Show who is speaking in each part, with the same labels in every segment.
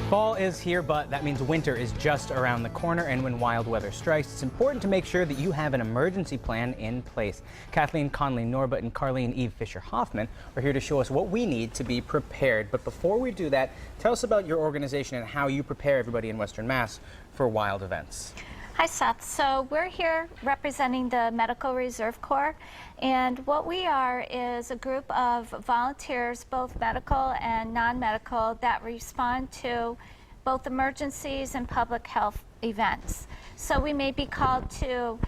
Speaker 1: Fall is here, but that means winter is just around the corner, and when wild weather strikes, it's important to make sure that you have an emergency plan in place. Kathleen Conley-Norbutt and Carleen Eve Fisher-Hoffman are here to show us what we need to be prepared. But before we do that, tell us about your organization and how you prepare everybody in Western Mass for wild events.
Speaker 2: Hi, Seth. So we're here representing the Medical Reserve Corps, and what we are is a group of volunteers, both medical and non-medical, that respond to both emergencies and public health events. So we may be called to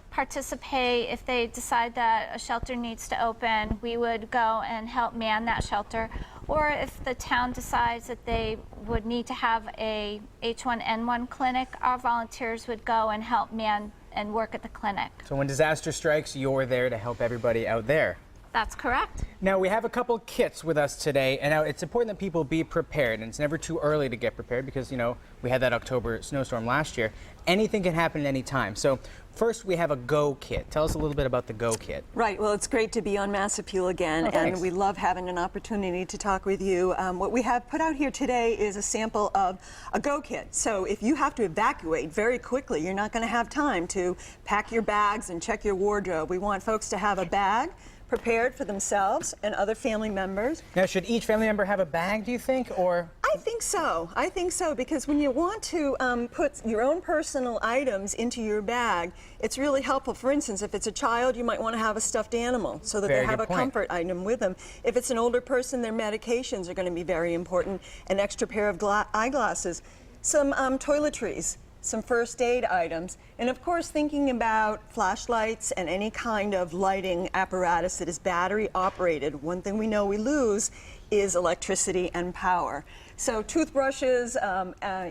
Speaker 2: participate if they decide that a shelter needs to open. We would go and help man that shelter, or if the town decides that they would need to have a H1N1 clinic, our volunteers would go and help man and work at the clinic.
Speaker 1: So when disaster strikes, you're there to help everybody out there.
Speaker 2: That's correct.
Speaker 1: Now, we have a couple kits with us today, and now it's important that people be prepared, and it's never too early to get prepared because, you know, we had that October snowstorm last year. Anything can happen at any time. So first, we have a Go Kit. Tell us a little bit about the Go Kit.
Speaker 3: Right. Well, it's great to be on Mass Appeal again, and we love having an opportunity to talk with you. What we have put out here today is a sample of a Go Kit. So if you have to evacuate very quickly, you're not going to have time to pack your bags and check your wardrobe. We want folks to have a bag prepared for themselves and other family members.
Speaker 1: Now, should each family member have a bag, do you think, or?
Speaker 3: I think so. I think so, because when you want to put your own personal items into your bag, it's really helpful. For instance, if it's a child, you might want to have a stuffed animal so that they have a comfort item with them. If it's an older person, their medications are going to be very important. An extra pair of eyeglasses, some toiletries, some first aid items, and of course thinking about flashlights and any kind of lighting apparatus that is battery operated. One thing we know we lose is electricity and power. So toothbrushes,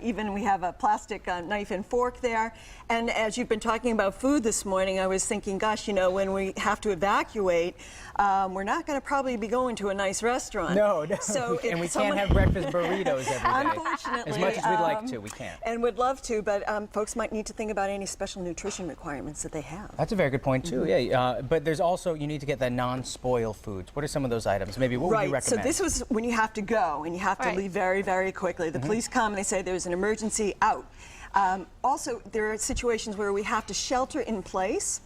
Speaker 3: even we have a plastic knife and fork there. And as you've been talking about food this morning, I was thinking, gosh, you know, when we have to evacuate, we're not going to probably be going to a nice restaurant.
Speaker 1: No.
Speaker 3: So
Speaker 1: and we can't have breakfast burritos every day.
Speaker 3: Unfortunately.
Speaker 1: As much as we'd like to, we can't.
Speaker 3: And would love to, but folks might need to think about any special nutrition requirements that they have.
Speaker 1: That's a very good point, too. Yeah, but there's also, you need to get the non-spoil foods. What are some of those items? Maybe what would you recommend?
Speaker 3: So this was when you have to go and you have to leave very, very quickly. The police come and they say there's an emergency, out. Also, there are situations where we have to shelter in place,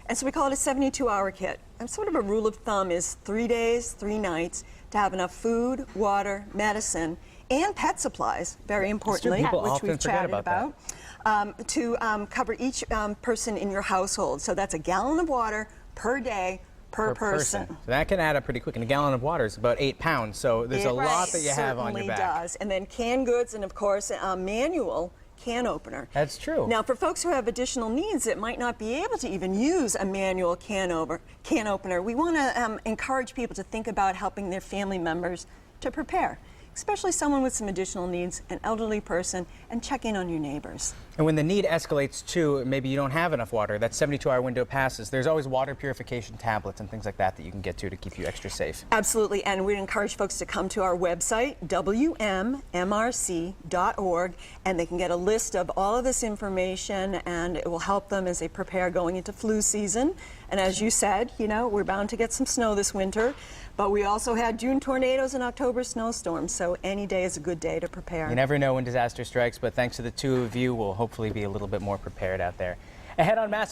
Speaker 3: and so we call it a 72-hour kit. And sort of a rule of thumb is 3 days, 3 nights to have enough food, water, medicine, and pet supplies, very importantly, which we've chatted about, to cover each person in your household. So that's a gallon of water per day, per person.
Speaker 1: So that can add up pretty quick. And a gallon of water is about 8 pounds, so there's a lot that you have on your back.
Speaker 3: It certainly does. And then canned goods, and of course a manual can opener.
Speaker 1: That's true.
Speaker 3: Now, for folks who have additional needs that might not be able to even use a manual can opener, we want to encourage people to think about helping their family members to prepare, especially someone with some additional needs, an elderly person, and check in on your neighbors.
Speaker 1: And when the need escalates too, maybe you don't have enough water, that 72-hour window passes, there's always water purification tablets and things like that that you can get to keep you extra safe.
Speaker 3: Absolutely, and we'd encourage folks to come to our website, wmmrc.org, and they can get a list of all of this information, and it will help them as they prepare going into flu season. And as you said, you know, we're bound to get some snow this winter, but we also had June tornadoes and October snowstorms, so any day is a good day to prepare.
Speaker 1: You never know when disaster strikes, but thanks to the two of you, we'll hopefully be a little bit more prepared out there. Ahead on Mass